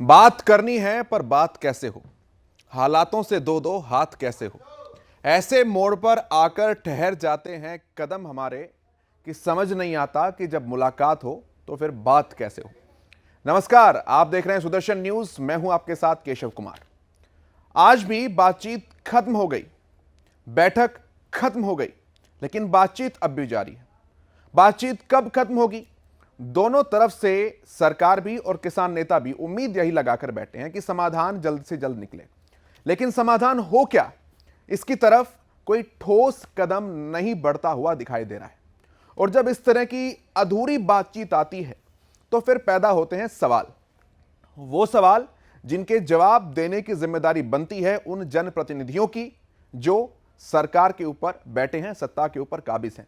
बात करनी है पर बात कैसे हो, हालातों से दो दो हाथ कैसे हो। ऐसे मोड़ पर आकर ठहर जाते हैं कदम हमारे कि समझ नहीं आता कि जब मुलाकात हो तो फिर बात कैसे हो। नमस्कार, आप देख रहे हैं सुदर्शन न्यूज। मैं हूं आपके साथ केशव कुमार। आज भी बातचीत खत्म हो गई, बैठक खत्म हो गई, लेकिन बातचीत अब भी जारी है। बातचीत कब खत्म होगी? दोनों तरफ से सरकार भी और किसान नेता भी उम्मीद यही लगाकर बैठे हैं कि समाधान जल्द से जल्द निकले, लेकिन समाधान हो क्या, इसकी तरफ कोई ठोस कदम नहीं बढ़ता हुआ दिखाई दे रहा है। और जब इस तरह की अधूरी बातचीत आती है तो फिर पैदा होते हैं सवाल, वो सवाल जिनके जवाब देने की जिम्मेदारी बनती है उन जनप्रतिनिधियों की जो सरकार के ऊपर बैठे हैं, सत्ता के ऊपर काबिज हैं।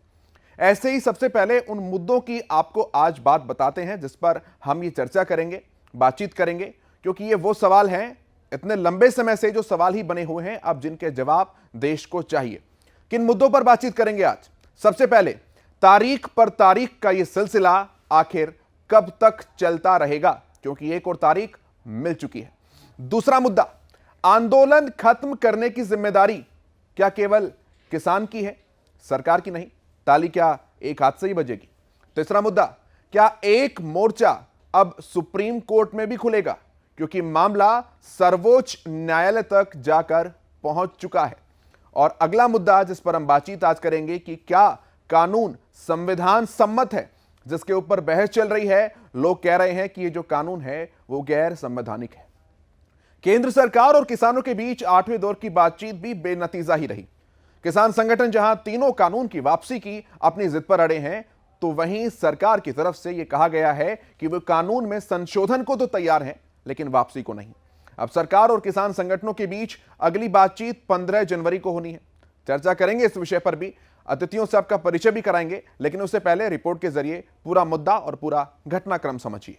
ऐसे ही सबसे पहले उन मुद्दों की आपको आज बात बताते हैं जिस पर हम ये चर्चा करेंगे, बातचीत करेंगे, क्योंकि ये वो सवाल हैं इतने लंबे समय से जो सवाल ही बने हुए हैं, अब जिनके जवाब देश को चाहिए। किन मुद्दों पर बातचीत करेंगे आज? सबसे पहले तारीख पर तारीख का ये सिलसिला आखिर कब तक चलता रहेगा, क्योंकि एक और तारीख मिल चुकी है। दूसरा मुद्दा, आंदोलन खत्म करने की जिम्मेदारी क्या केवल किसान की है, सरकार की नहीं? ताली क्या एक हाथ से ही बजेगी? तीसरा मुद्दा, क्या एक मोर्चा अब सुप्रीम कोर्ट में भी खुलेगा, क्योंकि मामला सर्वोच्च न्यायालय तक जाकर पहुंच चुका है। और अगला मुद्दा जिस पर हम बातचीत आज करेंगे कि क्या कानून संविधान सम्मत है, जिसके ऊपर बहस चल रही है। लोग कह रहे हैं कि ये जो कानून है वो गैर संवैधानिक है। केंद्र सरकार और किसानों के बीच 8वें दौर की बातचीत भी बेनतीजा ही रही। किसान संगठन जहां तीनों कानून की वापसी की अपनी जिद पर अड़े हैं, तो वहीं सरकार की तरफ से यह कहा गया है कि वो कानून में संशोधन को तो तैयार हैं, लेकिन वापसी को नहीं। अब सरकार और किसान संगठनों के बीच अगली बातचीत 15 जनवरी को होनी है। चर्चा करेंगे इस विषय पर भी, अतिथियों से आपका परिचय भी कराएंगे, लेकिन उससे पहले रिपोर्ट के जरिए पूरा मुद्दा और पूरा घटनाक्रम समझिए।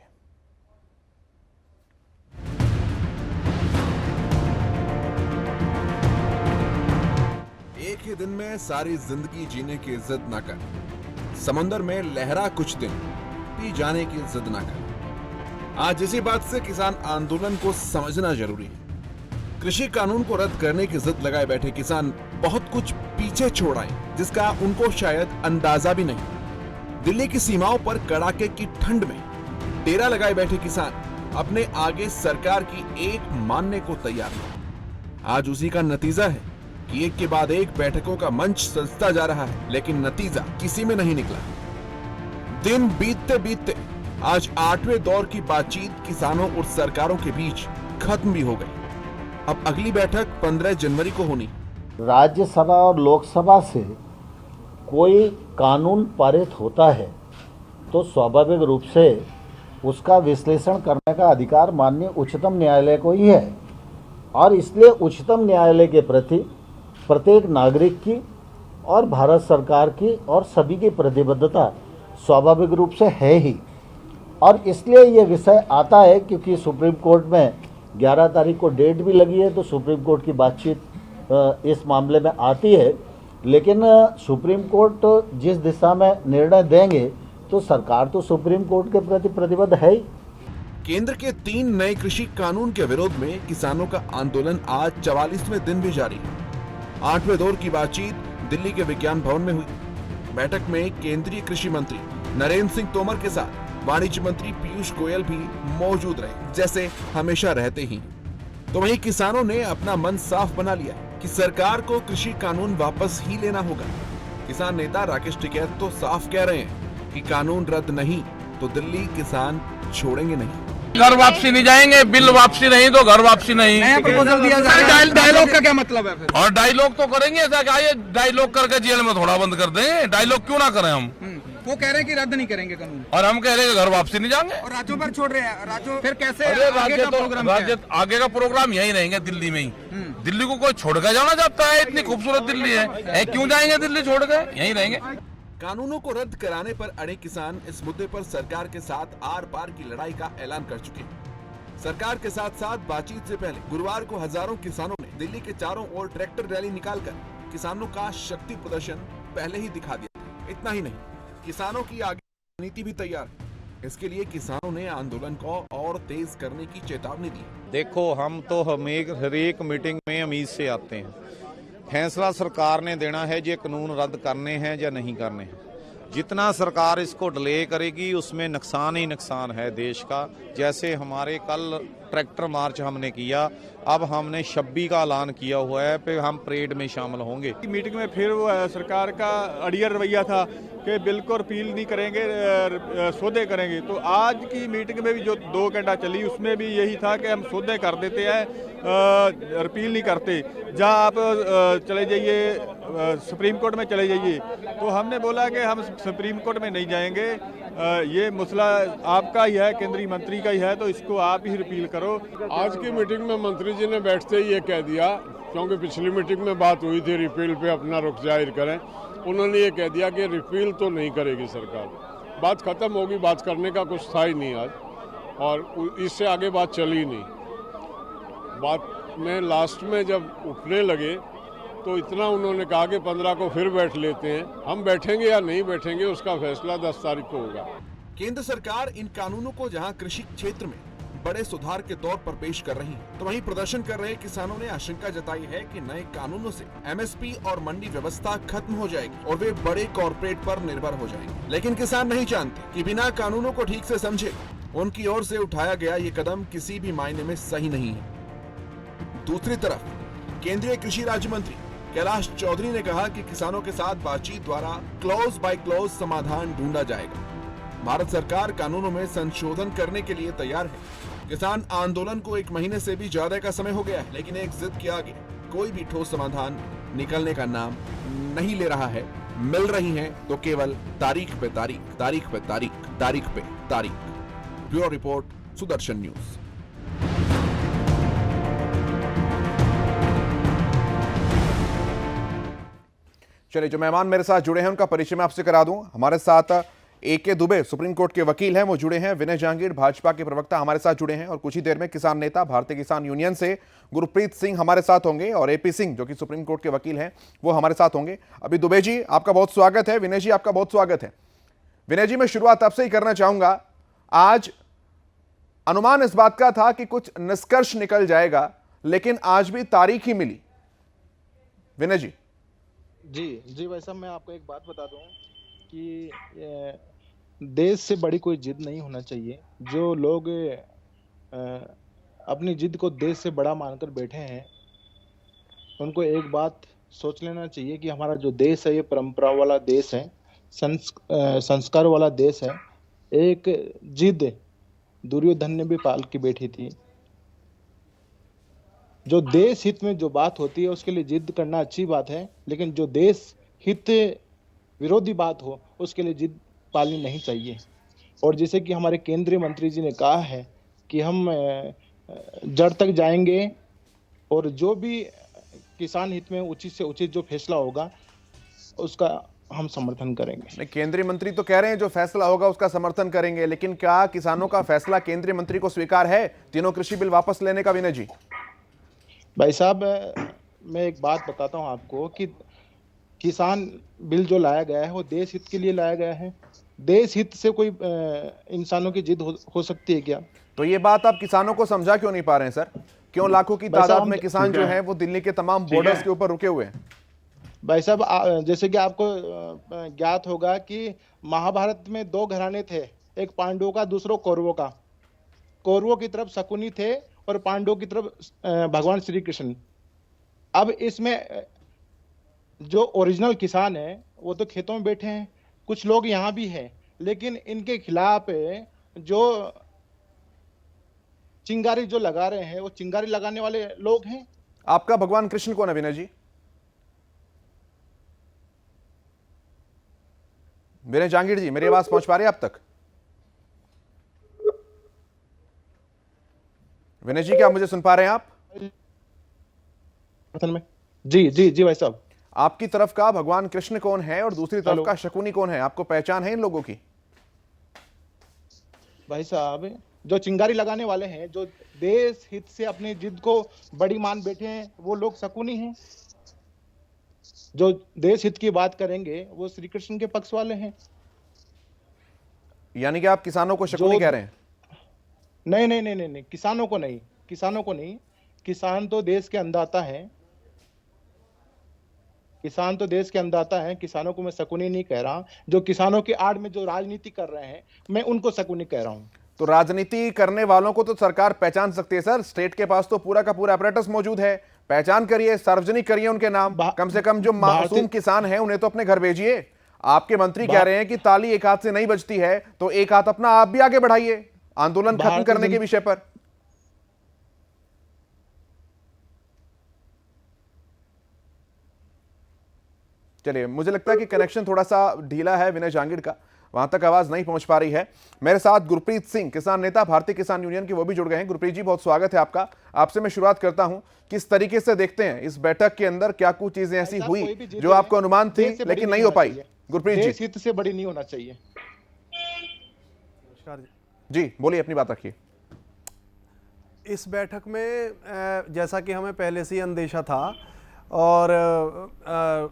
एक ही दिन में सारी जिंदगी जीने की जिद ना कर, समंदर में लहरा कुछ दिन, पी जाने की जिद ना कर। आज इसी बात से किसान आंदोलन को समझना जरूरी है। कृषि कानून को रद्द करने की जिद लगाए बैठे किसान बहुत कुछ पीछे छोड़ आए, जिसका उनको शायद अंदाजा भी नहीं। दिल्ली की सीमाओं पर कड़ाके की ठंड में डेरा लगाए बैठे किसान अपने आगे सरकार की एक मानने को तैयार नहीं। आज उसी का नतीजा है कि एक के बाद एक बैठकों का मंच सजता जा रहा है, लेकिन नतीजा किसी में नहीं निकला। दिन बीतते बीतते आज 8वें दौर की बातचीत किसानों और सरकारों के बीच खत्म भी हो गई। अब अगली बैठक 15 जनवरी को होनी। राज्यसभा और लोकसभा से कोई कानून पारित होता है तो स्वाभाविक रूप से उसका विश्लेषण करने का अधिकार माननीय उच्चतम न्यायालय को ही है, और इसलिए उच्चतम न्यायालय के प्रति प्रत्येक नागरिक की और भारत सरकार की और सभी की प्रतिबद्धता स्वाभाविक रूप से है ही। और इसलिए ये विषय आता है क्योंकि सुप्रीम कोर्ट में 11 तारीख को डेट भी लगी है, तो सुप्रीम कोर्ट की बातचीत इस मामले में आती है। लेकिन सुप्रीम कोर्ट जिस दिशा में निर्णय देंगे तो सरकार तो सुप्रीम कोर्ट के प्रति प्रतिबद्ध है ही। केंद्र के 3 नए कृषि कानून के विरोध में किसानों का आंदोलन आज 44वें दिन भी जारी है। 8वें दौर की बातचीत दिल्ली के विज्ञान भवन में हुई। बैठक में केंद्रीय कृषि मंत्री नरेंद्र सिंह तोमर के साथ वाणिज्य मंत्री पीयूष गोयल भी मौजूद रहे, जैसे हमेशा रहते ही। तो वहीं किसानों ने अपना मन साफ बना लिया कि सरकार को कृषि कानून वापस ही लेना होगा। किसान नेता राकेश टिकैत तो साफ कह रहे हैं कि कानून रद्द नहीं तो दिल्ली किसान छोड़ेंगे नहीं। घर वापसी नहीं जाएंगे, बिल वापसी नहीं तो घर वापसी नहीं। नया प्रपोजल दिया जा रहा है। डायलॉग का क्या मतलब है फिर? और डायलॉग तो करेंगे, ऐसा क्या ये डायलॉग करके जेल में थोड़ा बंद कर दें? डायलॉग क्यों ना करें हम? वो कह रहे हैं कि रद्द नहीं करेंगे कानून, और हम कह रहे हैं घर वापसी नहीं जाएंगे और राज्यों पर छोड़ रहे हैं। राज्यों फिर कैसे अरे आगे का प्रोग्राम क्या है? राज्य आगे का प्रोग्राम यही रहेंगे, दिल्ली में ही। दिल्ली को कोई छोड़ कर जाना चाहता है? इतनी खूबसूरत दिल्ली है, क्यों जाएंगे दिल्ली छोड़ कर? यही रहेंगे। कानूनों को रद्द कराने पर अड़े किसान इस मुद्दे पर सरकार के साथ आर पार की लड़ाई का ऐलान कर चुके हैं। सरकार के साथ साथ बातचीत से पहले गुरुवार को हजारों किसानों ने दिल्ली के चारों ओर ट्रैक्टर रैली निकालकर किसानों का शक्ति प्रदर्शन पहले ही दिखा दिया। इतना ही नहीं, किसानों की आगे नीति भी तैयार है। इसके लिए किसानों ने आंदोलन को और तेज करने की चेतावनी दी। देखो, हम तो हर एक मीटिंग में उम्मीद से आते हैं। फैसला सरकार ने देना है, ये कानून रद्द करने हैं या नहीं करने हैं। जितना सरकार इसको डिले करेगी उसमें नुकसान ही नुकसान है देश का। जैसे हमारे कल ट्रैक्टर मार्च हमने किया, अब हमने 26 का ऐलान किया हुआ है कि हम परेड में शामिल होंगे। मीटिंग में फिर वो सरकार का अड़ियल रवैया था कि बिल को रिपील नहीं करेंगे, सौदे करेंगे। तो आज की मीटिंग में भी जो 2 घंटा चली उसमें भी यही था कि हम सौदे कर देते हैं, रिपील नहीं करते। जहाँ आप चले जाइए सुप्रीम कोर्ट में चले जाइए, तो हमने बोला कि हम सुप्रीम कोर्ट में नहीं जाएंगे, ये मसला आपका ही है, केंद्रीय मंत्री का ही है, तो इसको आप ही रिपील करो। आज की मीटिंग में मंत्री जी ने बैठते ही ये कह दिया, क्योंकि पिछली मीटिंग में बात हुई थी रिपील पे अपना रुख जाहिर करें, उन्होंने ये कह दिया कि रिपील तो नहीं करेगी सरकार। बात खत्म होगी, बात करने का कुछ था ही नहीं आज, और इससे आगे बात चली नहीं। बात में लास्ट में जब उठने लगे तो इतना उन्होंने कहा कि 15 को फिर बैठ लेते हैं। हम बैठेंगे या नहीं बैठेंगे उसका फैसला 10 तारीख को होगा। केंद्र सरकार इन कानूनों को जहां कृषि क्षेत्र में बड़े सुधार के तौर पर पेश कर रही है, तो वहीं प्रदर्शन कर रहे किसानों ने आशंका जताई है कि नए कानूनों से एमएसपी और मंडी व्यवस्था खत्म हो जाएगी और वे बड़े कॉर्पोरेट पर निर्भर हो जाएंगे। लेकिन किसान नहीं जानते कि बिना कानूनों को ठीक से समझे उनकी ओर से उठाया गया ये कदम किसी भी मायने में सही नहीं है। दूसरी तरफ केंद्रीय कृषि राज्य मंत्री कैलाश चौधरी ने कहा कि किसानों के साथ बातचीत द्वारा क्लॉज बाय क्लॉज समाधान ढूंढा जाएगा। भारत सरकार कानूनों में संशोधन करने के लिए तैयार है। किसान आंदोलन को 1 महीने से भी ज्यादा का समय हो गया है, लेकिन एक जिद के आगे कोई भी ठोस समाधान निकलने का नाम नहीं ले रहा है। मिल रही है तो केवल तारीख पे तारीख, तारीख पे तारीख, तारीख पे तारीख। Bureau report, Sudarshan news. चलिए, जो मेहमान मेरे साथ जुड़े हैं उनका परिचय मैं आपसे करा दूं। हमारे साथ ए.के. दुबे सुप्रीम कोर्ट के वकील हैं, वो जुड़े हैं। विनय जहांगीर भाजपा के प्रवक्ता हमारे साथ जुड़े हैं, और कुछ ही देर में किसान नेता भारतीय किसान यूनियन से गुरप्रीत सिंह हमारे साथ होंगे, और ए.पी. सिंह जो कि सुप्रीम कोर्ट के वकील हैं वो हमारे साथ होंगे। अभी दुबे जी आपका बहुत स्वागत है, विनय जी आपका बहुत स्वागत है। विनय जी, मैं शुरुआत आपसे ही करना चाहूंगा। आज अनुमान इस बात का था कि कुछ निष्कर्ष निकल जाएगा, लेकिन आज भी तारीख ही मिली। विनय जी। जी भाई साहब, मैं आपको एक बात बता दूं कि देश से बड़ी कोई जिद नहीं होना चाहिए। जो लोग अपनी जिद को देश से बड़ा मानकर बैठे हैं, उनको एक बात सोच लेना चाहिए कि हमारा जो देश है ये परंपरा वाला देश है, संस्कार वाला देश है। एक जिद दुर्योधन ने भी पाल के बैठी थी। जो देश हित में जो बात होती है उसके लिए जिद करना अच्छी बात है, लेकिन जो देश हित विरोधी बात हो उसके लिए जिद पालनी नहीं चाहिए। और जैसे कि हमारे केंद्रीय मंत्री जी ने कहा है कि हम जड़ तक जाएंगे और जो भी किसान हित में उचित से उचित जो फैसला होगा उसका हम समर्थन करेंगे। केंद्रीय मंत्री तो कह रहे हैं जो फैसला होगा उसका समर्थन करेंगे, लेकिन क्या किसानों का फैसला केंद्रीय मंत्री को स्वीकार है तीनों कृषि बिल वापस लेने का? विनय जी। भाई साहब, मैं एक बात बताता हूं आपको कि किसान बिल जो लाया गया है वो देश हित के लिए लाया गया है। देश हित से कोई इंसानों की जिद हो सकती है क्या? तो ये बात आप किसानों को समझा क्यों नहीं पा रहे हैं सर? क्यों लाखों की तादाद में किसान जो हैं वो दिल्ली के तमाम बॉर्डर्स के ऊपर रुके हुए हैं? भाई साहब, जैसे कि आपको ज्ञात होगा कि महाभारत में 2 घराने थे, एक पांडवों का, दूसरा कौरवों का। कौरवों की तरफ शकुनी थे और पांडवों की तरफ भगवान श्री कृष्ण। अब इसमें जो ओरिजिनल किसान है वो तो खेतों में बैठे हैं, कुछ लोग यहाँ भी हैं, लेकिन इनके खिलाफ जो चिंगारी जो लगा रहे हैं वो चिंगारी लगाने वाले लोग हैं। आपका भगवान कृष्ण कौन है विनय जी? विनय जहांगीर जी, मेरी आवाज पहुंच पा रही है आप तक? विनय जी, क्या मुझे सुन पा रहे हैं आप? जी भाई साहब। आपकी तरफ का भगवान कृष्ण कौन है और दूसरी तरफ का शकुनी कौन है? आपको पहचान है इन लोगों की? भाई साहब, जो चिंगारी लगाने वाले हैं, जो देश हित से अपनी जिद को बड़ी मान बैठे हैं, वो लोग शकुनी हैं। जो देश हित की बात करेंगे वो श्री कृष्ण के पक्ष वाले हैं। यानी कि आप किसानों को शकुनी कह रहे हैं? नहीं नहीं नहीं नहीं नहीं, किसानों को नहीं, किसानों को नहीं। किसान तो देश के अन्नदाता हैं, किसान तो देश के अन्नदाता हैं। किसानों को मैं शकुनी नहीं कह रहा। जो किसानों की आड़ में जो राजनीति कर रहे हैं, मैं उनको शकुनी कह रहा हूं। तो राजनीति करने वालों को तो सरकार पहचान सकती है सर। स्टेट के पास तो पूरा का पूरा अपरेटस मौजूद है। पहचान करिए, सार्वजनिक करिए उनके नाम। कम से कम जो मासूम किसान हैं उन्हें तो अपने घर भेजिए। आपके मंत्री कह रहे हैं कि ताली एक हाथ से नहीं बजती है, तो एक हाथ अपना आप भी आगे बढ़ाइए आंदोलन खत्म करने के विषय पर। चलिए, मुझे लगता है कि कनेक्शन थोड़ा सा ढीला है विनय जांगीड़ का, वहां तक आवाज नहीं पहुंच पा रही है। मेरे साथ गुरप्रीत सिंह, किसान नेता, भारतीय किसान यूनियन के, वो भी जुड़ गए हैं। गुरप्रीत जी, बहुत स्वागत है आपका। आपसे मैं शुरुआत करता हूं, किस तरीके से देखते हैं इस बैठक के अंदर क्या कुछ चीजें ऐसी हुई जो आपको अनुमान थी लेकिन नहीं हो पाई? गुरप्रीत जी, देश हित से बड़ी नहीं होना चाहिए। जी बोलिए, अपनी बात रखिए। इस बैठक में जैसा कि हमें पहले से ही अंदेशा था और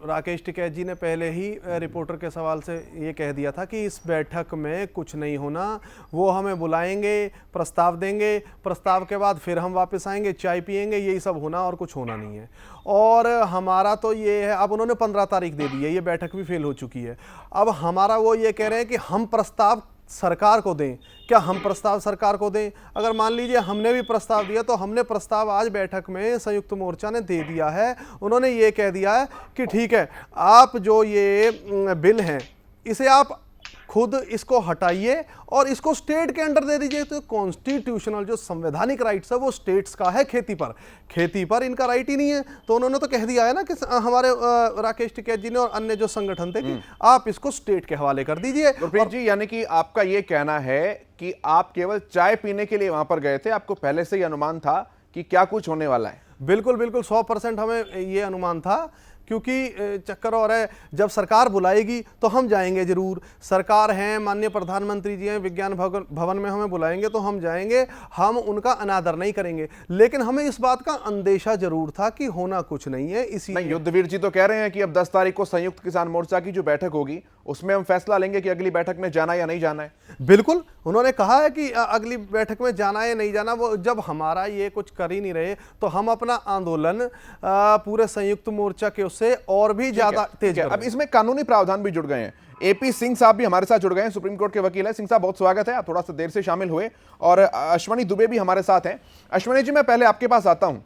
राकेश टिकैत जी ने पहले ही रिपोर्टर के सवाल से ये कह दिया था कि इस बैठक में कुछ नहीं होना। वो हमें बुलाएंगे, प्रस्ताव देंगे, प्रस्ताव के बाद फिर हम वापस आएंगे, चाय पिएंगे, यही सब होना और कुछ होना नहीं है। और हमारा तो ये है, अब उन्होंने 15 तारीख दे दी है, ये बैठक भी फेल हो चुकी है। अब हमारा वो ये कह रहे हैं कि हम प्रस्ताव सरकार को दें। क्या हम प्रस्ताव सरकार को दें? अगर मान लीजिए हमने भी प्रस्ताव दिया, तो हमने प्रस्ताव आज बैठक में संयुक्त मोर्चा ने दे दिया है। उन्होंने ये कह दिया है कि ठीक है, आप जो ये बिल हैं इसे आप खुद इसको हटाइए और इसको स्टेट के अंडर दे दीजिए। तो कॉन्स्टिट्यूशनल जो संवैधानिक राइट्स है वो स्टेट्स का है, खेती पर इनका राइट ही नहीं है। तो उन्होंने तो कह दिया है ना कि हमारे राकेश टिकैत जी ने और अन्य जो संगठन थे कि आप इसको स्टेट के हवाले कर दीजिए। गुरप्रीत जी, यानी कि आपका ये कहना है कि आप केवल चाय पीने के लिए वहां पर गए थे, आपको पहले से ही अनुमान था कि क्या कुछ होने वाला है? बिल्कुल बिल्कुल, 100% हमें ये अनुमान था, क्योंकि चक्कर और है, जब सरकार बुलाएगी तो हम जाएंगे जरूर। सरकार हैं, माननीय प्रधानमंत्री जी हैं, विज्ञान भवन में हमें बुलाएंगे तो हम जाएंगे, हम उनका अनादर नहीं करेंगे। लेकिन हमें इस बात का अंदेशा जरूर था कि होना कुछ नहीं है। इसी नहीं, युद्धवीर जी तो कह रहे हैं कि अब 10 तारीख को संयुक्त किसान मोर्चा की जो बैठक होगी उसमें हम फैसला लेंगे कि अगली बैठक में जाना या नहीं जाना है। बिल्कुल, उन्होंने कहा है कि अगली बैठक में जाना है नहीं जाना। वो जब हमारा ये कुछ कर ही नहीं रहे तो हम अपना आंदोलन पूरे संयुक्त मोर्चा के उससे और भी ज्यादा तेज करें। अब इसमें कानूनी प्रावधान भी जुड़ गए हैं। एपी सिंह साहब भी हमारे साथ जुड़ गए हैं, सुप्रीम कोर्ट के वकील हैं। सिंह साहब, बहुत स्वागत है, आप थोड़ा सा देर से शामिल हुए। और अश्वनी दुबे भी हमारे साथ हैं। अश्वनी जी, मैं पहले आपके पास आता हूं।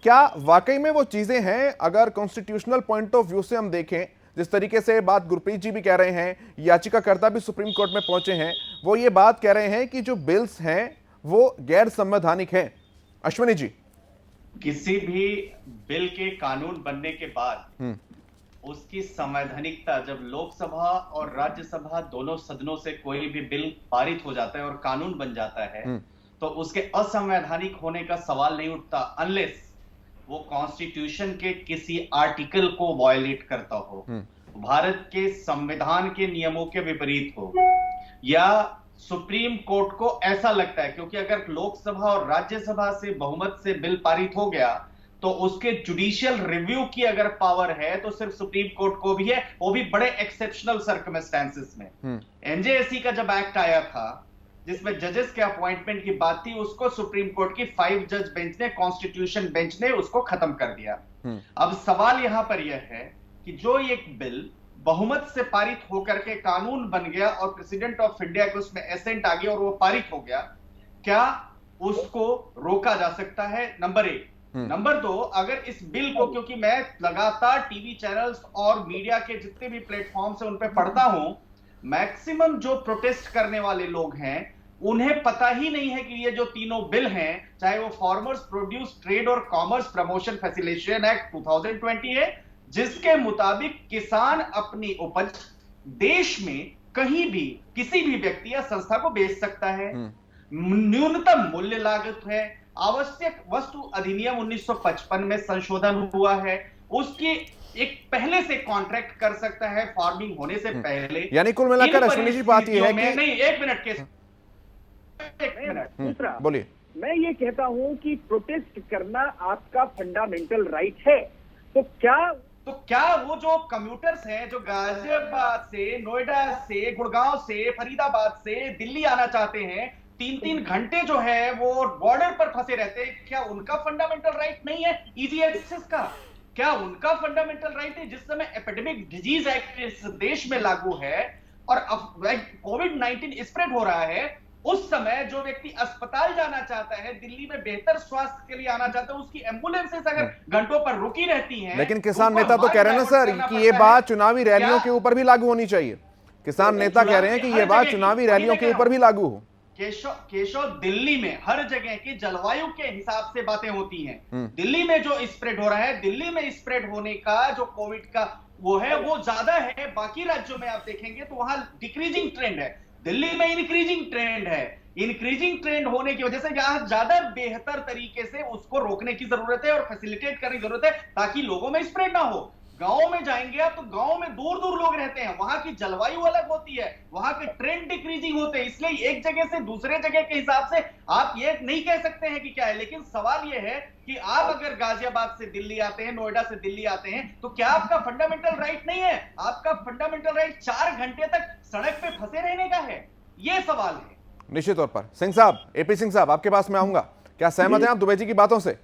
क्या वाकई में वो चीजें हैं, अगर कॉन्स्टिट्यूशनल पॉइंट ऑफ व्यू से हम देखें, जिस तरीके से बात गुरप्रीत जी भी कह रहे हैं, याचिकाकर्ता भी सुप्रीम कोर्ट में पहुंचे हैं, वो ये बात कह रहे हैं कि जो बिल्स हैं वो गैर संवैधानिक हैं? अश्वनी जी, किसी भी बिल के कानून बनने के बाद उसकी संवैधानिकता, जब लोकसभा और राज्यसभा दोनों सदनों से कोई भी बिल पारित हो जाता है और कानून बन जाता है, तो उसके असंवैधानिक होने का सवाल नहीं उठता अनलेस वो कॉन्स्टिट्यूशन के किसी आर्टिकल को वायलेट करता हो, भारत के संविधान के नियमों के विपरीत हो, या सुप्रीम कोर्ट को ऐसा लगता है। क्योंकि अगर लोकसभा और राज्यसभा से बहुमत से बिल पारित हो गया तो उसके जुडिशियल रिव्यू की अगर पावर है तो सिर्फ सुप्रीम कोर्ट को भी है, वो भी बड़े एक्सेप्शनल सर्कमस्टेंसेस में। एनजेएसी का जब एक्ट आया था जिसमें जजेस के अपॉइंटमेंट की बात थी, उसको सुप्रीम कोर्ट की 5 जज बेंच ने, कॉन्स्टिट्यूशन बेंच ने उसको खत्म कर दिया। अब सवाल यहां पर यह है कि जो एक बिल बहुमत से पारित होकर के कानून बन गया और प्रेसिडेंट ऑफ इंडिया के उसमें एसेंट आ गया और वो पारित हो गया, क्या उसको रोका जा सकता है? नंबर 1। नंबर 2, अगर इस बिल को, क्योंकि मैं लगातार टीवी चैनल्स और मीडिया के जितने भी प्लेटफॉर्म से उन पे पढ़ता हूं, मैक्सिमम जो प्रोटेस्ट करने वाले लोग हैं उन्हें पता ही नहीं है कि ये जो तीनों बिल हैं, चाहे वो फार्मर्स प्रोड्यूस ट्रेड और कॉमर्स प्रमोशन फैसिलिटेशन एक्ट 2020 है, जिसके मुताबिक किसान अपनी उपज देश में कहीं भी किसी भी व्यक्ति या संस्था को बेच सकता है। न्यूनतम मूल्य लागत है। आवश्यक वस्तु अधिनियम 1955 में संशोधन हुआ है, उसकी एक पहले से कॉन्ट्रैक्ट कर सकता है फार्मिंग होने से पहले। यानी कुल मिलाकर अश्विनी जी बात यह है कि नहीं, एक मिनट दूसरा बोलिए। मैं ये कहता हूं कि प्रोटेस्ट करना आपका फंडामेंटल राइट है, तो क्या तो क्या वो जो कम्यूटर्स हैं जो गाजियाबाद से, नोएडा से, गुड़गांव से, फरीदाबाद से दिल्ली आना चाहते हैं, 3-3 घंटे जो है वो बॉर्डर पर फंसे रहते हैं, क्या उनका फंडामेंटल राइट नहीं है इजी एक्सेस का? क्या उनका फंडामेंटल राइट है? जिस समय एपिडेमिक डिजीज एक्ट इस देश में लागू है और कोविड-19 स्प्रेड हो रहा है, उस समय जो व्यक्ति अस्पताल जाना चाहता है, दिल्ली में बेहतर स्वास्थ्य के लिए आना चाहता है, उसकी एम्बुलेंसेस अगर घंटों पर रुकी रहती हैं, लेकिन किसान नेता तो कह रहे हैं ना सर कि ये बात चुनावी रैलियों के ऊपर भी लागू होनी चाहिए। किसान नेता कह रहे हैं कि ये बात चुनावी रैलियों के ऊपर भी लागू हो। केशव, दिल्ली में हर जगह की जलवायु के हिसाब से बातें होती हैं। दिल्ली में जो स्प्रेड हो रहा है, दिल्ली में स्प्रेड होने का जो कोविड का वो है वो ज्यादा है। बाकी राज्यों में आप देखेंगे तो वहां डिक्रीजिंग ट्रेंड है, दिल्ली में इंक्रीजिंग ट्रेंड है। इंक्रीजिंग ट्रेंड होने की वजह से यहां ज्यादा बेहतर तरीके से उसको रोकने की जरूरत है और फैसिलिटेट करने की जरूरत है ताकि लोगों में स्प्रेड ना हो। गांव में जाएंगे आप तो गांव में दूर दूर लोग रहते हैं, वहां की जलवायु अलग होती है, वहां के ट्रेंड डिक्रीजिंग होते हैं, इसलिए एक जगह से दूसरे जगह के हिसाब से आप ये नहीं कह सकते हैं कि क्या है। लेकिन सवाल ये है कि आप अगर गाजियाबाद से दिल्ली आते हैं, नोएडा से दिल्ली आते हैं, तो क्या आपका फंडामेंटल राइट नहीं है? आपका फंडामेंटल राइट 4 घंटे तक सड़क पे फंसे रहने का है, ये सवाल है। निश्चित तौर पर। सिंह साहब, एपी सिंह साहब, आपके पास मैं आऊंगा, क्या सहमत हैं आप दुबे जी की बातों से?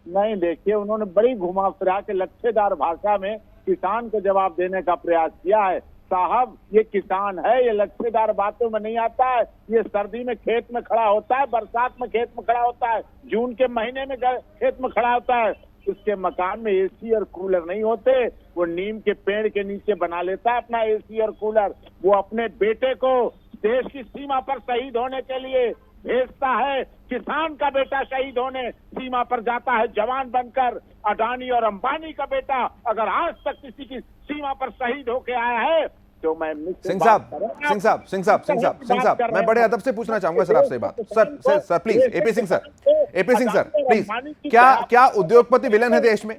नहीं, देखिए उन्होंने बड़ी घुमा फिरा के लच्छेदार भाषा में किसान को जवाब देने का प्रयास किया है। साहब, ये किसान है, ये लच्छेदार बातों में नहीं आता है। ये सर्दी में खेत में खड़ा होता है, बरसात में खेत में खड़ा होता है, जून के महीने में खेत में खड़ा होता है। उसके मकान में एसी और कूलर नहीं होते, वो नीम के पेड़ के नीचे बना लेता है अपना एसी और कूलर। वो अपने बेटे को देश की सीमा पर शहीद होने के लिए भेजता है। किसान का बेटा शहीद होने सीमा पर जाता है जवान बनकर। अडानी और अंबानी का बेटा अगर आज तक किसी की सीमा पर शहीद होके आया है तो मैं सिंह साहब, मैं बड़े अदब से पूछना चाहूंगा सर आपसे बात। Sir please, AP Singh sir please, क्या उद्योगपति विलन है देश में?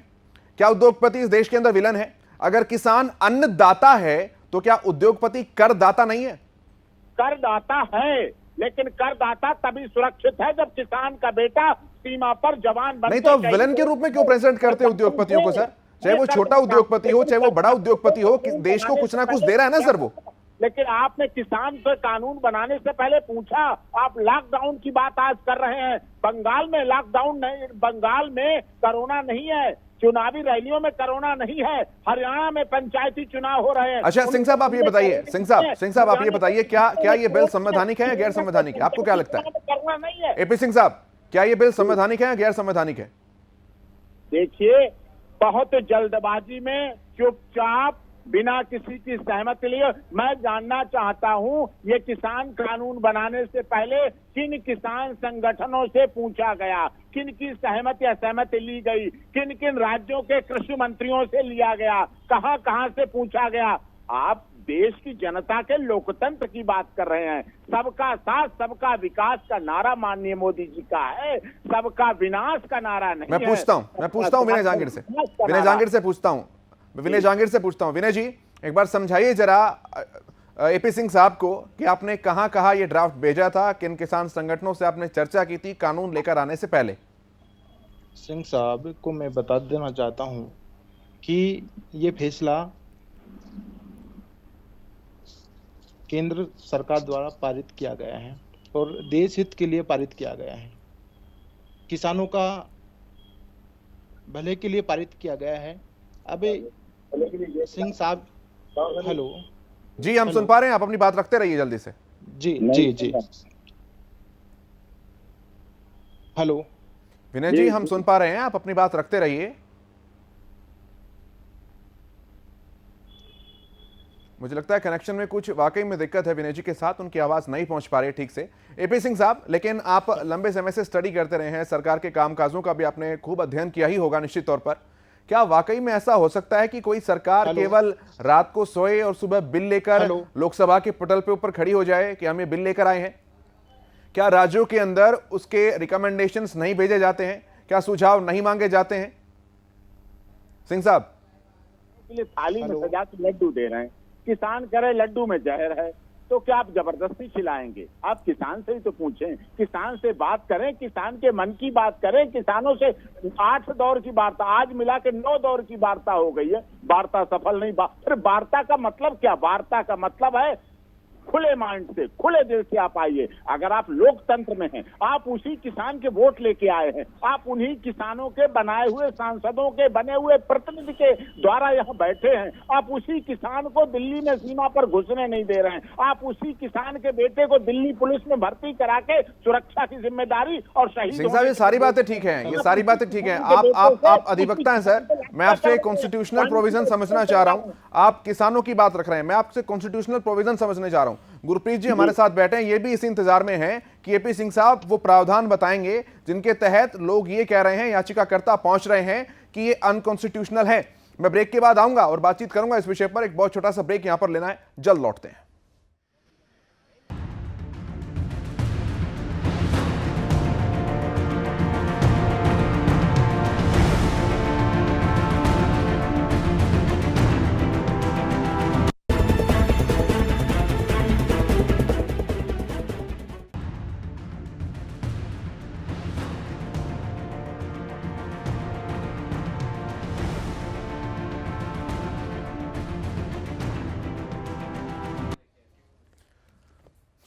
क्या उद्योगपति इस देश के अंदर विलन है? अगर किसान अन्नदाता है तो क्या उद्योगपति करदाता नहीं है? करदाता है, लेकिन करदाता तभी सुरक्षित है जब किसान का बेटा सीमा पर जवान बन। नहीं तो विलन के रूप में क्यों प्रेजेंट करते हैं उद्योगपतियों को सर? चाहे वो छोटा उद्योगपति हो, चाहे वो बड़ा उद्योगपति हो, देश को कुछ ना कुछ दे रहा है ना सर वो। लेकिन आपने किसान से कानून बनाने से पहले पूछा। आप लॉकडाउन की बात आज कर रहे हैं। बंगाल में लॉकडाउन नहीं, बंगाल में कोरोना नहीं है, चुनावी रैलियों में कोरोना नहीं है, हरियाणा में पंचायती चुनाव हो रहे हैं। अच्छा सिंह साहब आप ये बताइए, सिंह साहब आप ये बताइए, क्या ये बिल संवैधानिक है या गैर संवैधानिक है? आपको क्या लगता है? करना नहीं है। एपी सिंह साहब, क्या ये बिल संवैधानिक है या गैर संवैधानिक है? देखिए, बहुत जल्दबाजी में चुपचाप बिना किसी की सहमति लिए, मैं जानना चाहता हूं ये किसान कानून बनाने से पहले किन किसान संगठनों से पूछा गया, किन की सहमति असहमति ली गई, किन किन राज्यों के कृषि मंत्रियों से लिया गया, कहां कहां से पूछा गया? आप देश की जनता के लोकतंत्र की बात कर रहे हैं। सबका साथ सबका विकास का नारा माननीय मोदी जी का है, सबका विनाश का नारा नहीं। मैं पूछता हूं विनय जहांगीर से पूछता हूं। विनय जी, एक बार समझाइए जरा एपी सिंह साहब को कि आपने कहां ये ड्राफ्ट भेजा था, किन किसान संगठनों से आपने चर्चा की थी कानून लेकर आने से पहले? सिंह साहब को मैं बता देना चाहता हूं कि ये फैसला केंद्र सरकार द्वारा पारित किया गया है और देश हित के लिए पारित किया गया है, किसानों का भले के लिए पारित किया गया है। अबे सिंह साहब, हेलो जी, हम सुन पा रहे हैं, आप अपनी बात रखते रहिए जल्दी से। जी हेलो विनय जी, हम सुन पा रहे हैं, आप अपनी बात रखते रहिए। मुझे लगता है कनेक्शन में कुछ वाकई में दिक्कत है विनय जी के साथ, उनकी आवाज नहीं पहुंच पा रही ठीक से। एपी सिंह साहब, लेकिन आप लंबे समय से स्टडी करते रहे हैं, सरकार के कामकाजों का भी आपने खूब अध्ययन किया ही होगा निश्चित तौर पर। क्या वाकई में ऐसा हो सकता है कि कोई सरकार केवल रात को सोए और सुबह बिल लेकर लोकसभा के पटल पे ऊपर खड़ी हो जाए कि हम ये बिल लेकर आए हैं? क्या राज्यों के अंदर उसके रिकमेंडेशंस नहीं भेजे जाते हैं? क्या सुझाव नहीं मांगे जाते हैं? सिंह साहब, थाली में सजा के लड्डू दे रहे हैं, किसान करे लड्डू में जहर है। तो क्या आप जबरदस्ती खिलाएंगे? आप किसान से ही तो पूछें, किसान से बात करें, किसान के मन की बात करें। किसानों से 8 दौर की वार्ता, आज मिला के 9 दौर की वार्ता हो गई है, वार्ता सफल नहीं। फिर वार्ता का मतलब क्या? वार्ता का मतलब है खुले माइंड से, खुले दिल से आप आइए। अगर आप लोकतंत्र में हैं, आप उसी किसान के वोट लेके आए हैं, आप उन्हीं किसानों के बनाए हुए सांसदों के बने हुए प्रतिनिधि के द्वारा यहाँ बैठे हैं, आप उसी किसान को दिल्ली में सीमा पर घुसने नहीं दे रहे हैं, आप उसी किसान के बेटे को दिल्ली पुलिस में भर्ती करा के सुरक्षा की जिम्मेदारी और शहीद सिंह साहब, ये सारी बातें ठीक हैं, ये सारी बातें ठीक हैं। आप अधिवक्ता हैं सर, मैं आपसे कॉन्स्टिट्यूशनल प्रोविजन समझना चाह रहा हूं। आप किसानों की बात रख रहे हैं, मैं आपसे कॉन्स्टिट्यूशनल प्रोविजन समझने जा रहा हूं। गुरप्रीत जी हमारे साथ बैठे हैं, ये भी इसी इंतजार में हैं कि एपी सिंह साहब वो प्रावधान बताएंगे जिनके तहत लोग ये कह रहे हैं, याचिकाकर्ता पहुंच रहे हैं कि ये अनकॉन्स्टिट्यूशनल है। मैं ब्रेक के बाद आऊंगा और बातचीत करूंगा इस विषय पर। एक बहुत छोटा सा ब्रेक यहां पर लेना है, जल्द लौटते हैं।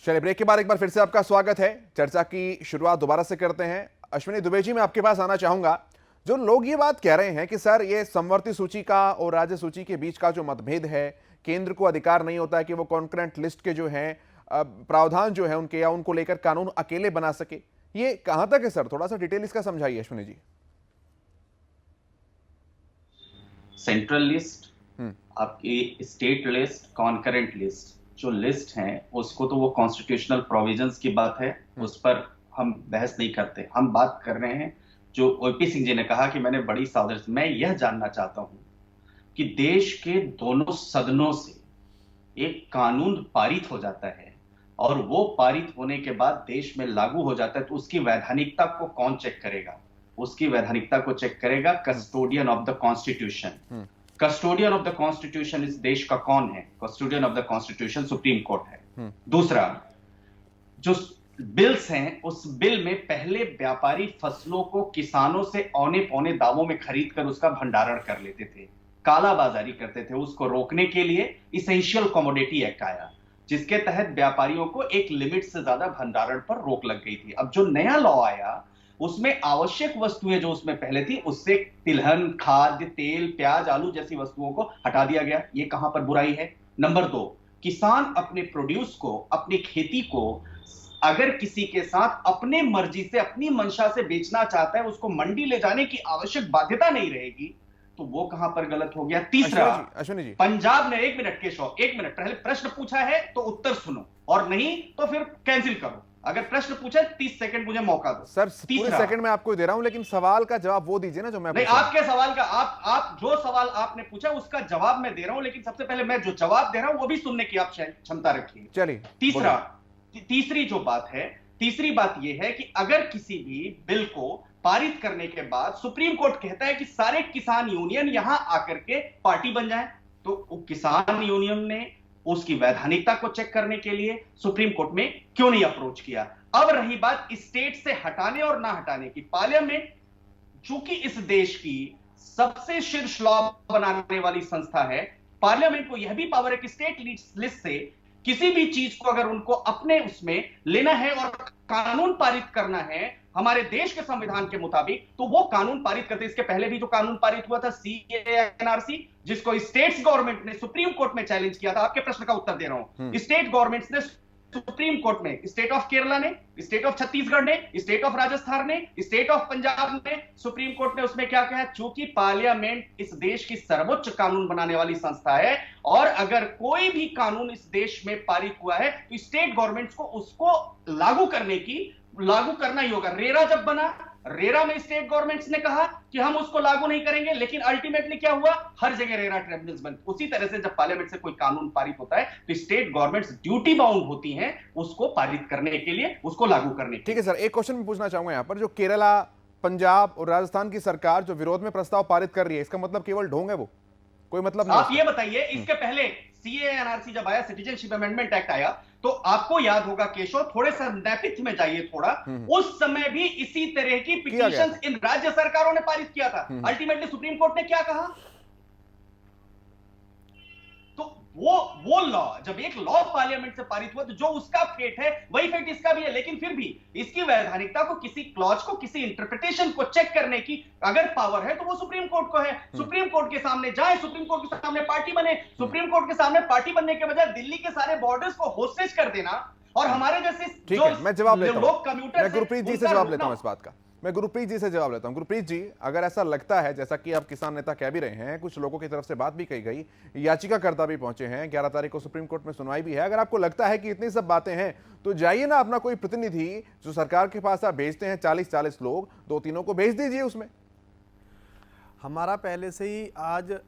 चलिए, ब्रेक के बाद एक बार फिर से आपका स्वागत है। चर्चा की शुरुआत दोबारा से करते हैं। अश्विनी दुबे जी, मैं आपके पास आना चाहूंगा। जो लोग ये बात कह रहे हैं कि सर ये समवर्ती सूची का और राज्य सूची के बीच का जो मतभेद है, केंद्र को अधिकार नहीं होता है कि वो कॉन्करेंट लिस्ट के जो हैं प्रावधान जो है उनके या उनको लेकर कानून अकेले बना सके, ये कहां तक है सर? थोड़ा सा डिटेल इसका समझाइए अश्विनी जी। सेंट्रल लिस्ट, आपकी स्टेट लिस्ट, कॉन्करेंट लिस्ट, जो लिस्ट है उसको तो वो कॉन्स्टिट्यूशनल प्रोविजंस की बात है, उस पर हम बहस नहीं करते। हम बात कर रहे हैं जो ओपी सिंह जी ने कहा कि मैंने बड़ी सावधानी से, मैं यह जानना चाहता हूं कि देश के दोनों सदनों से एक कानून पारित हो जाता है और वो पारित होने के बाद देश में लागू हो जाता है, तो उसकी वैधानिकता को कौन चेक करेगा? उसकी वैधानिकता को चेक करेगा custodian of the constitution. Custodian of the constitution इस देश का कौन है? Custodian of the constitution supreme court है। दूसरा, जो बिल्स हैं उस बिल में पहले व्यापारी फसलों को किसानों से औने पौने दामों में खरीद कर उसका भंडारण कर लेते थे, कालाबाजारी करते थे। उसको रोकने के लिए इसेंशियल कमोडिटी एक्ट आया, जिसके तहत व्यापारियों को एक लिमिट से ज्यादा भंडारण पर रोक लग गई थी। अब जो नया लॉ आया उसमें आवश्यक वस्तुएं जो उसमें पहले थी, उससे तिलहन, खाद्य, तेल, प्याज, आलू जैसी वस्तुओं को हटा दिया गया। ये कहां पर बुराई है? नंबर 2, किसान अपने प्रोड्यूस को, अपनी खेती को अगर किसी के साथ अपने मर्जी से, अपनी मंशा से बेचना चाहता है, उसको मंडी ले जाने की आवश्यक बाध्यता नहीं रहेगी, तो वो कहां पर गलत हो गया? तीसरा, अश्विनी जी, पंजाब ने 1 मिनट केशव, 1 मिनट, पहले प्रश्न पूछा है तो उत्तर सुनो, और नहीं तो फिर कैंसिल करो। अगर प्रश्न पूछा 30 सेकंड मुझे मौका दो सर। पूरे सेकंड में आपको दे रहा हूं, लेकिन सवाल का जवाब वो दीजिए ना जो मैं नहीं, आपके सवाल का आप जो सवाल आपने पूछा उसका जवाब मैं दे रहा हूं, लेकिन सबसे पहले मैं जो जवाब दे रहा हूं वो भी सुनने की आप क्षमता रखिए। चलिए, तीसरी जो बात है, तीसरी बात यह है कि अगर किसी भी बिल को पारित करने के बाद सुप्रीम कोर्ट कहता है कि सारे किसान यूनियन यहां आकर के पार्टी बन जाएं, तो किसान यूनियन ने उसकी वैधानिकता को चेक करने के लिए सुप्रीम कोर्ट में क्यों नहीं अप्रोच किया? अब रही बात स्टेट से हटाने और ना हटाने की, पार्लियामेंट चूंकि इस देश की सबसे शीर्ष लॉ बनाने वाली संस्था है, पार्लियामेंट को यह भी पावर है कि स्टेट लिस्ट से किसी भी चीज को अगर उनको अपने उसमें लेना है और कानून पारित करना है हमारे देश के संविधान के मुताबिक, तो वो कानून पारित करते। इसके पहले भी जो कानून पारित हुआ था CANRC, जिसको स्टेट्स गवर्नमेंट ने सुप्रीम कोर्ट में चैलेंज किया था, आपके प्रश्न का उत्तर दे रहा हूं, स्टेट गवर्नमेंट्स ने सुप्रीम कोर्ट में, स्टेट ऑफ केरला ने, स्टेट ऑफ छत्तीसगढ़ ने, स्टेट ऑफ राजस्थान ने, स्टेट ऑफ पंजाब ने, सुप्रीम कोर्ट ने उसमें क्या कहा? चूंकि पार्लियामेंट इस देश की सर्वोच्च कानून बनाने वाली संस्था है और अगर कोई भी कानून इस देश में पारित हुआ है तो स्टेट गवर्नमेंट्स को उसको लागू करना ही होगा। रेरा जब बना, रेरा में स्टेट गवर्नमेंट्स ने कहा कि हम उसको लागू नहीं करेंगे, लेकिन अल्टीमेटली क्या हुआ? हर जगह रेरा ट्रिब्यूनल्स बने। उसी तरह से जब पार्लियामेंट से कोई कानून पारित होता है तो स्टेट गवर्नमेंट्स ड्यूटी बाउंड होती हैं उसको पारित करने के लिए, उसको लागू करने के लिए। ठीक है सर, एक क्वेश्चन मैं पूछना चाहूंगा यहां पर, जो केरला, पंजाब और राजस्थान की सरकार जो विरोध में प्रस्ताव पारित कर रही है, इसका मतलब केवल ढोंग है? वो कोई मतलब नहीं? आप ये बताइए, इसके पहले CANRC जब आया, सिटीजनशिप अमेंडमेंट एक्ट आया, तो आपको याद होगा केशव, थोड़े सा नेपथ्य में जाइए थोड़ा, उस समय भी इसी तरह की पिटीशंस इन राज्य सरकारों ने पारित किया था। अल्टीमेटली सुप्रीम कोर्ट ने क्या कहा? तो वो लॉ, जब एक लॉ पार्लियामेंट से पारित हुआ तो जो उसका फेट है वही फेट इसका भी है, लेकिन फिर भी इसकी वैधानिकता को, किसी क्लॉज को, किसी इंटरप्रिटेशन को चेक करने की अगर पावर है तो वो सुप्रीम कोर्ट को है। सुप्रीम कोर्ट के सामने जाए, सुप्रीम कोर्ट के सामने पार्टी बने। सुप्रीम कोर्ट के सामने पार्टी बनने के बजाय दिल्ली के सारे बॉर्डर्स को होस्टेज कर देना और हमारे जैसे ठीक है, मैं जवाब लेता हूं। लोग कम्यूटर, मैं गुरप्रीत जी से जवाब लेता हूं इस बात का। मैं गुरप्रीत जी से जवाब लेता हूं। गुरप्रीत जी, अगर ऐसा लगता है, जैसा कि आप किसान नेता कह भी रहे हैं, कुछ लोगों की तरफ से बात भी कही गई, याचिकाकर्ता भी पहुंचे हैं, 11 तारीख को सुप्रीम कोर्ट में सुनवाई भी है, अगर आपको लगता है कि इतनी सब बातें हैं तो जाइए ना, अपना कोई प्रतिनिधि जो सरकार के पास आप भेजते हैं 40-40 लोग, 2-3 को भेज दीजिए उसमें। हमारा पहले से ही आज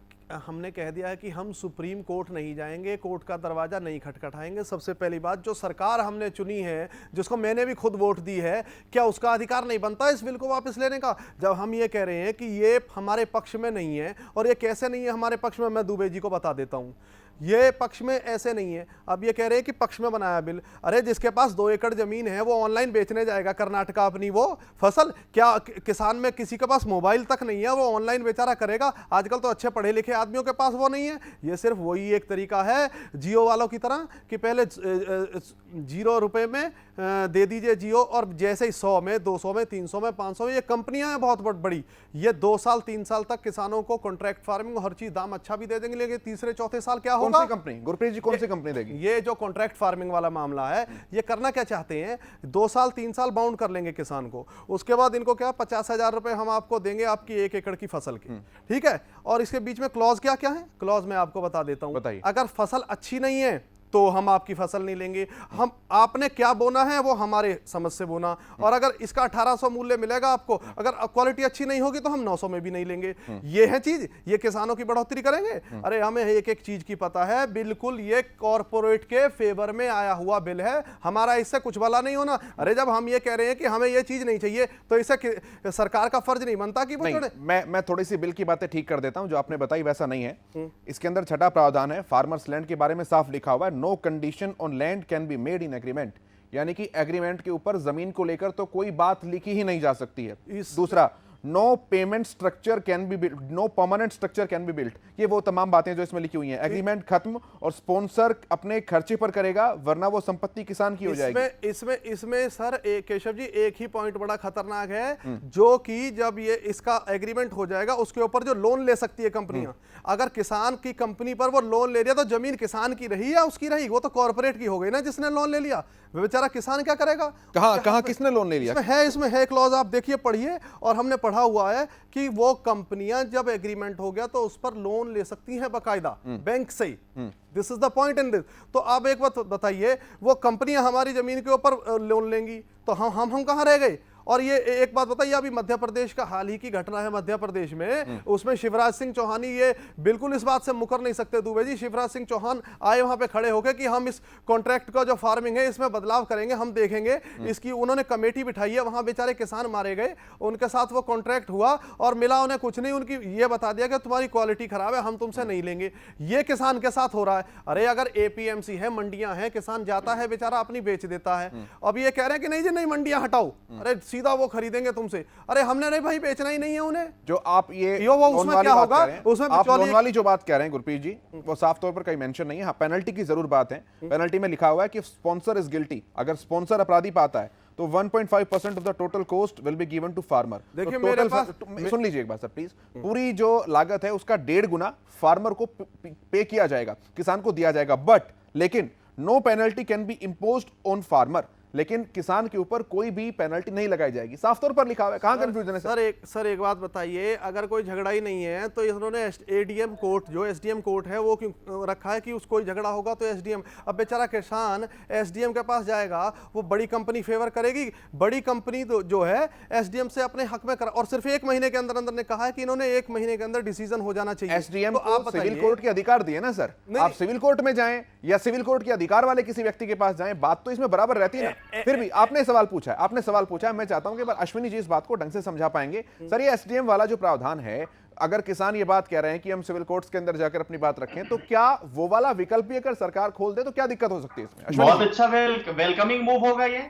हमने कह दिया है कि हम सुप्रीम कोर्ट नहीं जाएंगे, कोर्ट का दरवाज़ा नहीं खटखटाएंगे। सबसे पहली बात, जो सरकार हमने चुनी है, जिसको मैंने भी खुद वोट दी है, क्या उसका अधिकार नहीं बनता इस बिल को वापस लेने का? जब हम ये कह रहे हैं कि ये हमारे पक्ष में नहीं है, और ये कैसे नहीं है हमारे पक्ष में, मैं दुबे जी को बता देता हूँ। ये पक्ष में ऐसे नहीं है। अब ये कह रहे हैं कि पक्ष में बनाया बिल। अरे जिसके पास 2 एकड़ जमीन है वो ऑनलाइन बेचने जाएगा कर्नाटका अपनी वो फसल? क्या किसान में किसी के पास मोबाइल तक नहीं है, वो ऑनलाइन बेचारा करेगा? आजकल तो अच्छे पढ़े लिखे आदमियों के पास वो नहीं है। ये सिर्फ वही एक तरीका है जियो वालों की तरह कि पहले 0 रुपए में दे दीजिए जियो, और जैसे ही 100 में, 200 में, 300 में, 500 में, ये कंपनियां हैं बहुत बड़ी, ये 2 साल 3 साल तक किसानों को कॉन्ट्रैक्ट फार्मिंग हर चीज दाम अच्छा भी दे देंगे, लेकिन तीसरे चौथे साल क्या कौन सी कंपनी, गुरप्रीत जी, कौन सी कंपनी देगी? ये जो कॉन्ट्रैक्ट फार्मिंग वाला मामला है, ये करना क्या चाहते हैं? 2 साल 3 साल बाउंड कर लेंगे किसान को, उसके बाद इनको क्या 50,000 रुपए हम आपको देंगे आपकी 1 एकड़ की फसल की, ठीक है? और इसके बीच में क्लॉज क्या क्या है? क्लॉज मैं आपको बता देता हूं। अगर फसल अच्छी नहीं है तो हम आपकी फसल नहीं लेंगे, हम आपने क्या बोना है वो हमारे समझ से बोना, और अगर इसका 1800 मूल्य मिलेगा आपको, अगर क्वालिटी अच्छी नहीं होगी तो हम 900 में भी नहीं लेंगे। ये है चीज, ये किसानों की बढ़ोतरी करेंगे? अरे हमें एक एक चीज की पता है, बिल्कुल ये कॉर्पोरेट के फेवर में आया हुआ बिल है, हमारा इससे कुछ भला नहीं होना। अरे जब हम ये कह रहे हैं कि हमें ये चीज नहीं चाहिए तो इससे सरकार का फर्ज नहीं बनता कि वो छोड़े? मैं थोड़ी सी बिल की बातें ठीक कर देता हूं, जो आपने बताई वैसा नहीं है। इसके अंदर छठा प्रावधान है, फार्मर्स लैंड के बारे में साफ लिखा हुआ है, no condition on land can be made in agreement, यानी कि एग्रीमेंट के ऊपर जमीन को लेकर तो कोई बात लिखी ही नहीं जा सकती है। दूसरा, no payment structure can be built, no permanent structure can be built, ये वो तमाम बातें जो इसमें लिखी हुई हैं। एग्रीमेंट खत्म और स्पॉन्सर अपने खर्चे पर करेगा, वरना वो संपत्ति किसान की हो जाएगी। इसमें सर केशव जी एक ही पॉइंट बड़ा खतरनाक है, जो कि जब ये इसका एग्रीमेंट हो जाएगा उसके ऊपर जो लोन ले सकती है कंपनियां, अगर किसान की कंपनी पर वो लोन ले लिया तो जमीन किसान की रही या उसकी रही? वो तो कॉर्पोरेट की हो गई ना जिसने लोन ले लिया, बेचारा किसान क्या करेगा? कहां किसने लोन ले लिया? इसमें है क्लॉज, आप देखिए पढ़िए, और हमने पढ़ा हुआ है कि वो कंपनियां जब एग्रीमेंट हो गया तो उस पर लोन ले सकती हैं बकायदा बैंक से। This is the point in this. तो आप एक बात बताइए, वो कंपनियां हमारी जमीन के ऊपर लोन लेंगी तो हम कहां रह गए? और ये एक बात बताइए, अभी मध्य प्रदेश का हाल ही की घटना है मध्य प्रदेश में, उसमें शिवराज सिंह चौहान, ये बिल्कुल इस बात से मुकर नहीं सकते दुबे जी, शिवराज सिंह चौहान आए वहां पे खड़े होकर कि हम इस कॉन्ट्रैक्ट का जो फार्मिंग है इसमें बदलाव करेंगे, हम देखेंगे। इसकी उन्होंने कमेटी बिठाई है, वहां बेचारे किसान मारे गए, उनके साथ वो कॉन्ट्रैक्ट हुआ और मिला उन्हें कुछ नहीं, उनकी ये बता दिया कि तुम्हारी क्वालिटी खराब है, हम तुमसे नहीं लेंगे। ये किसान के साथ हो रहा है। अरे अगर एपीएमसी है, मंडियां हैं, किसान जाता है बेचारा अपनी बेच देता है, अब ये कह रहे हैं कि नहीं जी नहीं मंडियां हटाओ, अरे सीधा वो खरीदेंगे तुमसे। अरे हमने नहीं भाई बेचना ही नहीं है उन्हें। जो आप ये उसमें क्या होगा, उसमें आप लोन वाली जो बात कह रहे हैं गुरप्रीत जी, वो साफ तौर पर कहीं मेंशन नहीं है। हाँ, पेनल्टी की जरूर बात है। पेनल्टी में लिखा हुआ है कि स्पॉन्सर इज गिल्टी, अगर स्पॉन्सर अपराधी पाता है तो 1.5% of the total cost will be given to farmer. देखिए मेरे पास सुन लीजिए एक बात सर प्लीज, पूरी जो लागत है उसका 1.5 गुना फार्मर को पे किया जाएगा, किसान को दिया जाएगा, बट लेकिन no penalty can be imposed on farmer, लेकिन किसान के ऊपर कोई भी पेनल्टी नहीं लगाई जाएगी। साफ तौर पर लिखा हुआ है, कहां कंफ्यूजन है सर? एक बात बताइए, अगर कोई झगड़ा ही नहीं है तो इन्होंने एडीएम कोर्ट, जो एसडीएम कोर्ट है वो क्यों रखा है कि उसको झगड़ा होगा तो एसडीएम? अब बेचारा किसान एसडीएम के पास जाएगा, वो बड़ी कंपनी फेवर करेगी? बड़ी कंपनी जो है एसडीएम से अपने हक में कर, और सिर्फ 1 महीने के अंदर अंदर ने कहा है कि इन्होंने 1 महीने के अंदर डिसीजन हो जाना चाहिए। एसडीएम को आप सिविल कोर्ट के अधिकार दिए ना सर, आप सिविल कोर्ट में जाएं या सिविल कोर्ट के अधिकार वाले किसी व्यक्ति के पास जाएं, बात तो इसमें बराबर रहती है ना। फिर भी आपने सवाल पूछा है, मैं चाहता हूं कि अश्विनी जी इस बात को ढंग से समझा पाएंगे। सर, ये एसडीएम वाला जो प्रावधान है, अगर किसान ये बात कह रहे हैं कि हम सिविल कोर्ट्स के अंदर जाकर अपनी बात रखें, तो क्या वो वाला विकल्प भी अगर सरकार खोल दे तो क्या दिक्कत हो सकती है इसमें? बहुत अच्छा वेलकमिंग मूव होगा ये,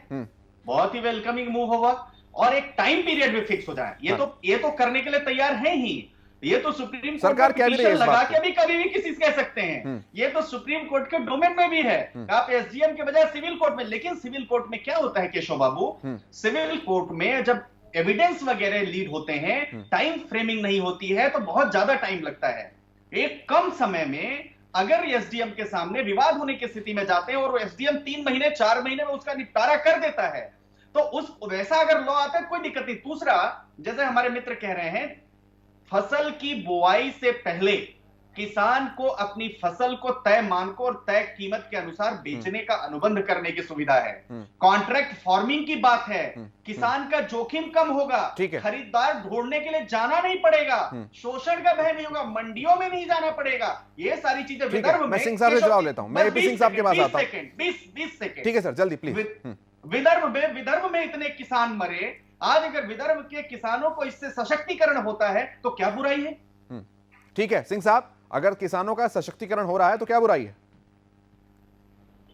बहुत ही वेलकमिंग मूव होगा, और एक टाइम पीरियड भी फिक्स हो जाए। ये तो करने के लिए तैयार है ही। ये तो सुप्रीम कोर्ट सरकार कह भी रही है इस लगा बात के भी कभी भी किसी से कह सकते हैं। ये तो सुप्रीम कोर्ट के डोमेन में भी है। आप एसडीएम के बजाय सिविल कोर्ट में, लेकिन सिविल कोर्ट में क्या होता है केशव बाबू, सिविल कोर्ट में जब एविडेंस वगैरह लीड होते हैं, टाइम फ्रेमिंग नहीं होती है, तो बहुत ज्यादा टाइम लगता है। एक कम समय में अगर एसडीएम के सामने विवाद होने की स्थिति में जाते हैं और एसडीएम 3 महीने 4 महीने में उसका निपटारा कर देता है, तो उस वैसा अगर लॉ आता है कोई दिक्कत नहीं। दूसरा, जैसे हमारे मित्र कह रहे हैं, फसल की बुआई से पहले किसान को अपनी फसल को तय मानकों और तय कीमत के अनुसार बेचने का अनुबंध करने की सुविधा है। कॉन्ट्रैक्ट फार्मिंग की बात है, किसान का जोखिम कम होगा, खरीदार ढूंढने के लिए जाना नहीं पड़ेगा, शोषण का भय नहीं होगा, मंडियों में नहीं जाना पड़ेगा। ये सारी चीजें विदर्भ में, मैं सिंह साहब से जवाब लेता हूं, मैं एपी सिंह साहब के पास आता हूं। 20 सेकंड, ठीक है सर, जल्दी प्लीज। विदर्भ में इतने किसान मरे, आज अगर विदर्भ के किसानों को इससे सशक्तिकरण होता है तो क्या बुराई है? ठीक है सिंह साहब, अगर किसानों का सशक्तिकरण हो रहा है तो क्या बुराई है?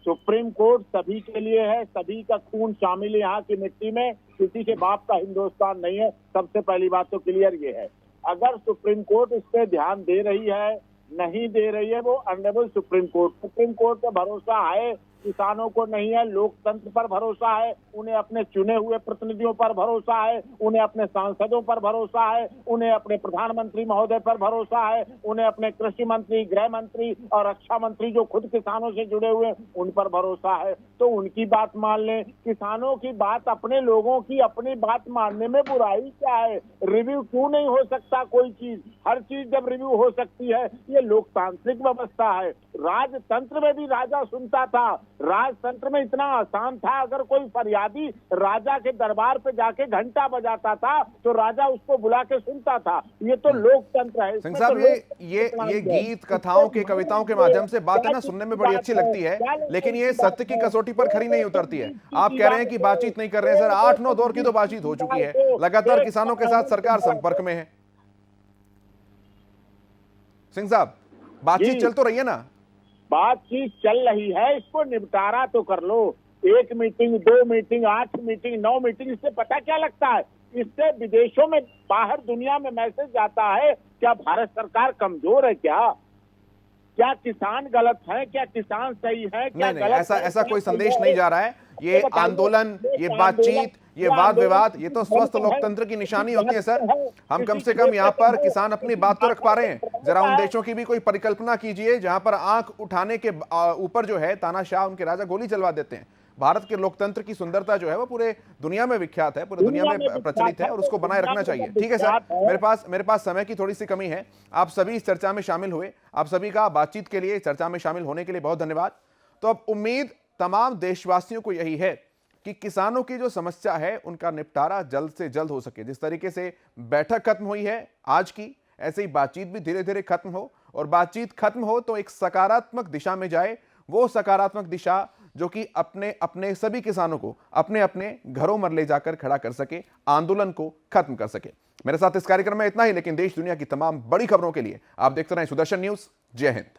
सुप्रीम कोर्ट सभी के लिए है, सभी का खून शामिल है यहाँ की मिट्टी में, किसी के बाप का हिंदुस्तान नहीं है। सबसे पहली बात तो क्लियर ये है, अगर सुप्रीम कोर्ट इस पे ध्यान दे रही है, नहीं दे रही है, वो ऑनरेबल सुप्रीम कोर्ट पे भरोसा है, किसानों को नहीं है, लोकतंत्र पर भरोसा है, उन्हें अपने चुने हुए प्रतिनिधियों पर भरोसा है, उन्हें अपने सांसदों पर भरोसा है, उन्हें अपने प्रधानमंत्री महोदय पर भरोसा है, उन्हें अपने कृषि मंत्री, गृह मंत्री और रक्षा मंत्री जो खुद किसानों से जुड़े हुए हैं उन पर भरोसा है। तो उनकी बात मान लें, किसानों की बात, अपने लोगों की अपनी बात मानने में बुराई क्या है? रिव्यू क्यों नहीं हो सकता कोई चीज? हर चीज जब रिव्यू हो सकती है, ये लोकतांत्रिक व्यवस्था है। राजतंत्र में भी राजा सुनता था, राजतंत्र में इतना आसान था, अगर कोई फरियादी राजा के दरबार पे जाके घंटा बजाता था तो राजा उसको बुला के सुनता था। ये तो लोकतंत्र है। सिंह साहब, ये गीत, कथाओं के, कविताओं के माध्यम से बात है ना, सुनने में बड़ी अच्छी लगती है, लेकिन ये सत्य की कसौटी पर खरी नहीं उतरती है। आप कह रहे हैं कि बातचीत नहीं कर रहे हैं सर, 8-9 दौर की तो बातचीत हो चुकी है, लगातार किसानों के साथ सरकार संपर्क में है। सिंह साहब, बातचीत चल तो रही है ना? बातचीत चल रही है, इसको निपटारा तो कर लो। 1 मीटिंग, 2 मीटिंग, 8 मीटिंग, 9 मीटिंग, इससे पता क्या लगता है? इससे विदेशों में, बाहर दुनिया में मैसेज जाता है, क्या भारत सरकार कमजोर है? क्या किसान गलत है? क्या किसान सही है? क्या नहीं, ऐसा कोई संदेश नहीं जा रहा है। ये आंदोलन, ये बातचीत, ये वाद विवाद, ये तो स्वस्थ लोकतंत्र की निशानी होती है सर। हम कम से कम यहाँ पर किसान अपनी बात तो रख पा रहे हैं। जरा उन देशों की भी कोई परिकल्पना कीजिए जहां पर आंख उठाने के ऊपर जो है तानाशाह, उनके राजा गोली चलवा देते हैं। भारत के लोकतंत्र की सुंदरता जो है वो पूरे दुनिया में विख्यात है, पूरे दुनिया में प्रचलित है, और उसको बनाए रखना चाहिए। ठीक है सर, मेरे पास समय की थोड़ी सी कमी है। आप सभी इस चर्चा में शामिल हुए, आप सभी का बातचीत के लिए, चर्चा में शामिल होने के लिए बहुत धन्यवाद। तो अब उम्मीद तमाम देशवासियों को यही है कि किसानों की जो समस्या है उनका निपटारा जल्द से जल्द हो सके। जिस तरीके से बैठक खत्म हुई है आज की, ऐसे ही बातचीत भी धीरे धीरे खत्म हो, और बातचीत खत्म हो तो एक सकारात्मक दिशा में जाए, वो सकारात्मक दिशा जो कि अपने सभी किसानों को अपने अपने घरों में ले जाकर खड़ा कर सके, आंदोलन को खत्म कर सके। मेरे साथ इस कार्यक्रम में इतना ही, लेकिन देश दुनिया की तमाम बड़ी खबरों के लिए आप देखते रहें सुदर्शन न्यूज। जय हिंद।